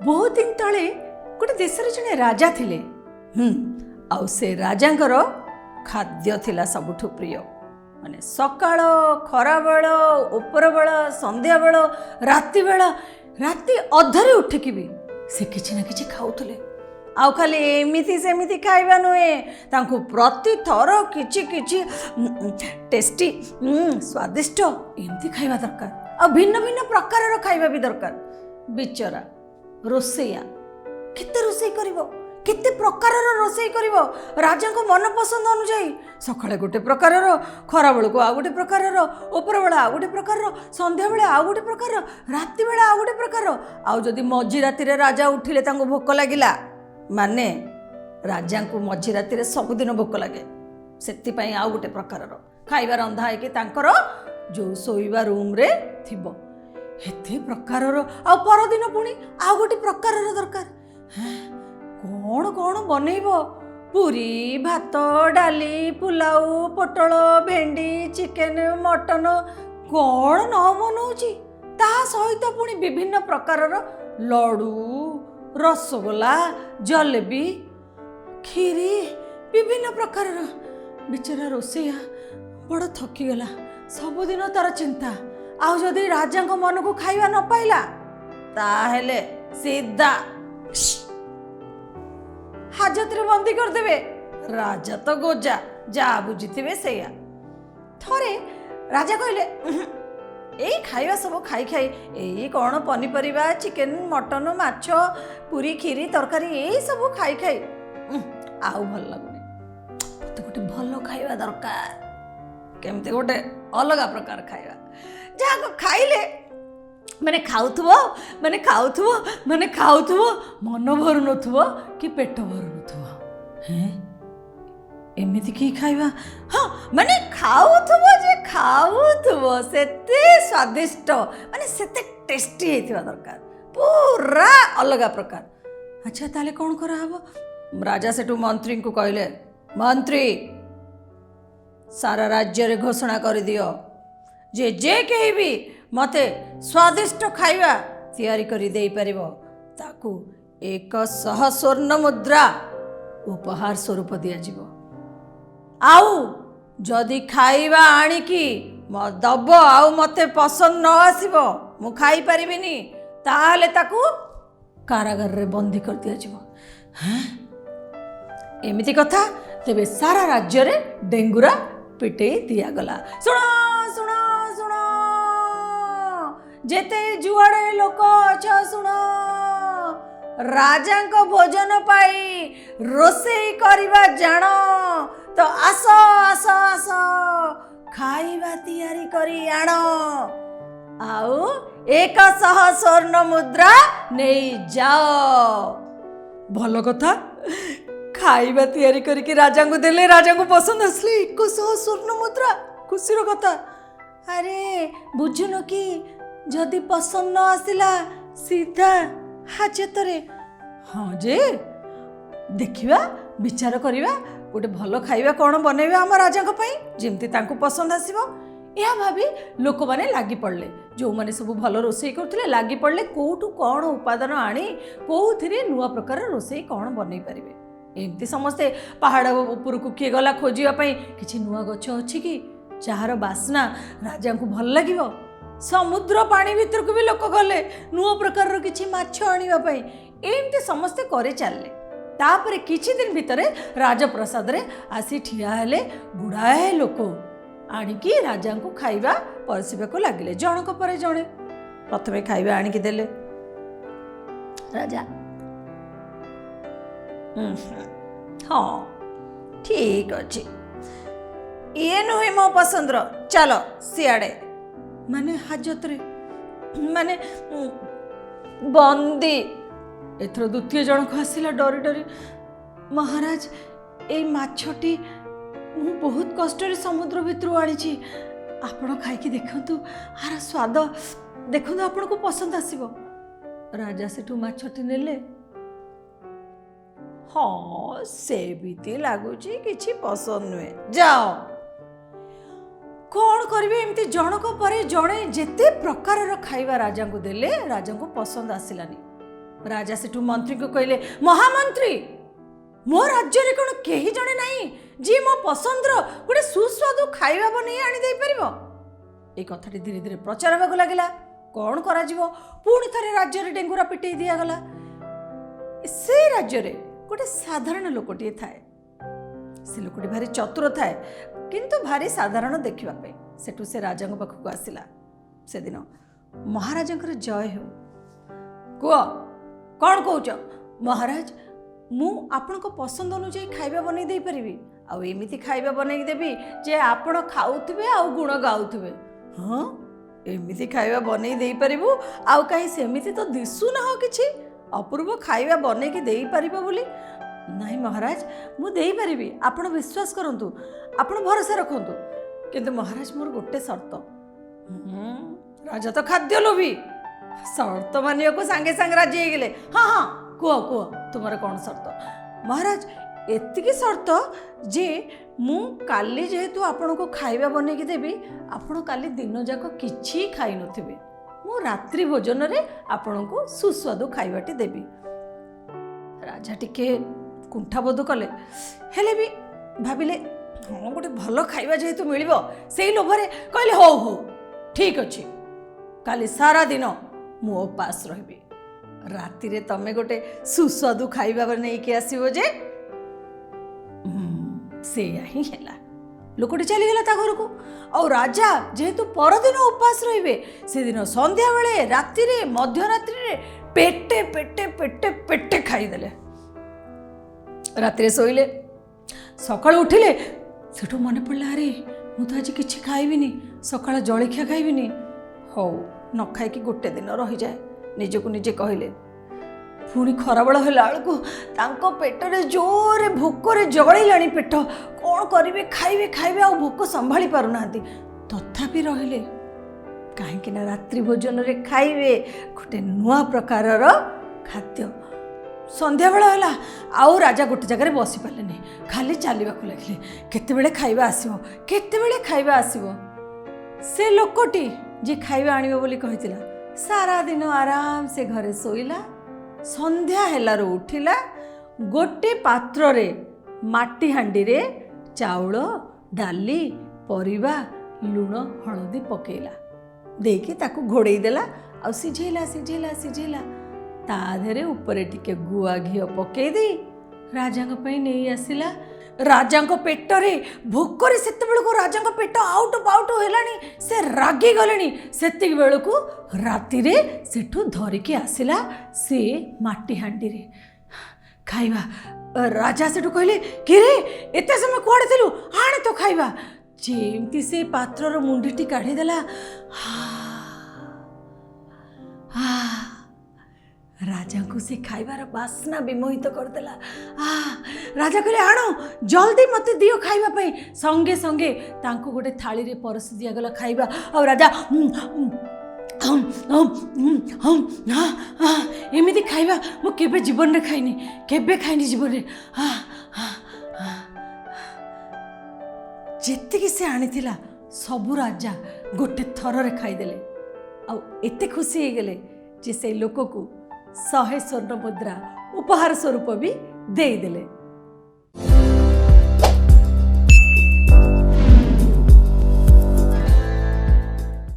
बहुत दिन तले गोटे देश जड़े राजा थिले। आउ से राजांकर खाद्य थिला सबुठु प्रिय। माने सकाळ खरा बेल उपर बेल संध्या बेल राति बेल राति अधरे उठिकी भी से किछि ना किछि खाउथले। आउ खाली एमिति सेमिति खाइबा नुहे, तांकु प्रति थर किछि किछि टेस्टी स्वादिष्ट एमती खाइबा दरकार। आ भिन्न भिन्न प्रकार खाइबा भी दरकार। बिचरा रोसैया केते रोसई करिवो, केते प्रकार रोसई करिवो राजा को मन पसंद अनुଯାयी। सकाळे गोटे प्रकार, खरा बेल को आ गोटे प्रकार, उपर बेला आ गोटे प्रकार, संध्या बेला आ गोटे प्रकार, राति बेला आ गोटे प्रकार। आउ जदि मझी राति रे राजा उठिले तांको भोक लागिला माने राजा को मझी राति रे सबुदिन भोक लगे, से आउ गोटे प्रकार खाइबा रंधा है कि तांकर जो सोइबा रूम रे थिबो हेते प्रकार आ परदिन पुणी आउ गोटे प्रकार दरकार। कौन कौन बनइबो, पूरी भात डाली पुलाव पोटल भेंडी चिकेन मटन कौन न बनौची। ता सहित पुणी विभिन्न प्रकार लडू रसगोला जलेबी खीरी विभिन्न प्रकार। बिचारा रोसैया बड़ थकीगला। सबुदिन तार चिंता, आउ जदि राजा मन को खाइबा न पाइला ताहेले सीधा हाजत रे बंदी करदेवे। राजा तो गोजा जा बुझीथिबे सेया। थरे राजा कहले एई खाइबा सब खाई खाई एई कौन पनीपरिबा चिकेन मटन माछ पूरी खीरी तरकारी एई सब खाई खाई आउ भल लागुनी। मते गोटे भल खाइबा दरकार, केमते गोटे अलगा प्रकार खाइबा जा खाइले माने खाउथबो मन भरू नथुबो कि पेट भरू नथुबो। हैं एमिति की खाइबा? हाँ माने खाउथबो सेते स्वादिष्ट माने सेते टेस्टी हेतिबा दरकार, पूरा अलगा प्रकार। अच्छा ताले कौन करा हबो? राजा सेठू मंत्री को कहले, मंत्री सारा राज्य रे घोषणा कर दियो जे जे कहीं भी मते स्वादिष्ट खाइबा तैयारी करी दे परिबो ताकू 100 स्वर्ण मुद्रा उपहार स्वरूप दिया जिवो। आउ जदि खाइबा आनिकी दब आउ मते पसंद न आसीबो मु खाई परिबिनी ताले ताकू कारागार रे बंदी कर दिया जिवो। हैं एमिति कथा। तेबे सारा राज्य रे डेंगुरा पिटे दिया गला। सुनो सुनो सुनो जेते जुआड़े लोक अच्छा सुनो, राजा को भोजन पाई रोसई करवा जान तो आस आस आस खाइबा तैयारी करी आण आउ 100 स्वर्ण मुद्रा नहीं जाओ। भल कथा। खाइबा तैयारी करके राजा को देले, राजा को पसंद आसले 100 स्वर्ण मुद्रा, खुशी कथा। अरे बुझुन कि जदि पसंद न आसिला सीधा हाजत रे। हाँ जे देखिबा विचार करिबा गोटे भल खाइबा कौन बनइबा आम राजा जेमती तांको पसंद आसीबो। यह भाभी लोक माने लागी पड़ले, जो माने सब भल रोसई करथिले लागी पड़ले कोठू कौन उपादान आनी कोथिरे नुआ प्रकार रोसई कौन बनई परिबे। एमती समस्ते पहाड़ ऊपर को किए गला खोजिया किछि नुआ गछ अछि कि जार बास्ना राजा को भल लागिबो। समुद्र पानी भीतर को भी लोक गले नुआ प्रकार किछि माछ आनिबा पई एमती समस्ते करे चलले। तापरे किछि दिन भितरे राजप्रसाद रे आसी ठिया हेले गुड़ाए लोक आनिकी राजा को खाइबा परसिबा को लागिले। जनक परे जणे प्रथमे खाइबा आनिकी देले राजा। हाँ ठीक अच्छे, ये नुहे मो पसंद रो, चलो सियाड़े। माने हाजत रे माने बंदी। एथर द्वितीय जन को आसिला डरी डरी, महाराज ए माछटी मु बहुत कष्ट रे समुद्र भितर आनी, आपण खाई देखु आर स्वाद देखु आपण को पसंद आसीबो। राजा सेठू माछटी नेले। हाँ से बीती लगुच कि पसंद नुहे, जाओ कौन करेंगे। एमती जनक पर जड़े जिते प्रकार खाइबा राजा को देले, राजा को पसंद आसलानी। राजा सेठू मंत्री को कहले महामंत्री मो राज्य रे कोन केही जणे नाही जी मो पसंदर गोटे सुस्वादु खाइबा बनै आनी दे परिबो। ए कथाटी धीरे धीरे प्रचार होगा लगिला। कौन करा जीवो पुणी थे राज्य रे डेंगुरा पिटे दिया गला। से राज्य रे गोटे साधारण लोकटी थाए। से लोकटी भारी चतुर थाए किंतु भारी साधारण देखिबा पे। सेठू से राजा पाखक आसिला। से दिन महाराजा जय हो कुह कौन कौच महाराज मु आपण को पसंद अनुଯାयी खाइबा बनै दे परिबी आ एमिति खाइबा बनै देबी जे आपण खाउथिबे आ गुण गाउथिबे। हाँ एमिति खाइबा बनै दे परिबु आ काई सेमिति तो दिसु ना हो किछि अपूर्व खाइबा बनै कि देई परिबो बोली। नहीं महाराज मु देई परिबी आपण विश्वास करंतु आपण भरोसा रखंतु किंतु महाराज मोर गोटे शर्त। राजा तो खाद्य लोभी शर्त मानिया को सांगे सांग राजी हो गले। हाँ हाँ कुह कुह तुमर कौन शर्त। महाराज एतिकी शर्त जे मु काली जेहेतु आपण को खाइबा बनै कि देबी आपण काली दिन जाक किछि खाई नथिबे मु रात्रि भोजन रे आपण को सुस्वादु खाइबाटी देबी। राजा टिके कुंठाबोध कले हेले भी भाबिले हाँ गोटे भल खाइबा जेहेतु मिलिबो सेई लोभरे कहले हो हो ठीक अछि काली सारा दिन मु उपास रहिबी राति रे तमे गोटे सुस्वादु खाइबा बनै कि आसीबो जे से ही हैला। लोकटी चली गला ता घर को और राजा जेहेतु परदिन उपास रहिबे से दिन संध्या बेले राति रे मध्यरात्रि रे पेटे पेटे पेटे पेटे खाई देले। राति रे सोइले सकाळ उठिले सेठू मन पड़ला अरे मु तो आज किछि खाइबिनी सकाळ जळखिया खाइबिनी हो न खाई कि गोटे दिन रही जाए निजको निजे कहले। पुणी खराबेल है पेटरे जोरे भोकरे जलिलाणी पेट कौन करेंगे खाइबे खाइबे आ भोक संभाली पारना तथापि रहिले कहीं रात्रि भोजन रे खाइबे गोटे नुआ प्रकार खाद्य। संध्या बेला है आउ राजा गोटे जगह बसी पारे नहीं खाली चलने लगे केतेबेले खाइबा आसीबो केतेबेले खाइबा आसीबो। से लोकटी जे खाइबा आनिबो बोली कहितिला सारा दिन आराम से घरे सोइला संध्या हेलार उठिला गोटे पात्र रे माटी हांडी रे चाउल डाली परिबा लुण हलदी पकेला देकी ताकू घोड़े देला आ सिझेला सिझेला सिझेला ता धरे ऊपर टिके गुआ घी पके दे राजा नहीं आसिला। राजा पेटरे भोकरे से राजा पेट आउट पाउट हेलानी से रागी गले से बेलू राति रे सेठू धरिकी आसिला से माटी हांडी रे खाइबा। राजा सेठू कहले कि रे एते समय कुआड़े थिलु आने तो खाइबा जेमती से पात्रर मुंडीटी काढ़ी देला। राजा को से खाइबार बासना विमोहित करदेला। राजा कहले आनो जल्दी मत दियो खाइबा पई संगे संगे तांको गोटे थाली रे परस दिया गला खाइबा और राजा एमिति खाइबा मु केबे जीवन रे खाइनी केबे खाइनी जीवन रे जेतिकी से आनीथिला सबु राजा गोटे थर रे खाइदेले आ एते खुशी हो गले जे से लोक को 100 स्वर्ण मुद्रा उपहार स्वरूप भी दे देले।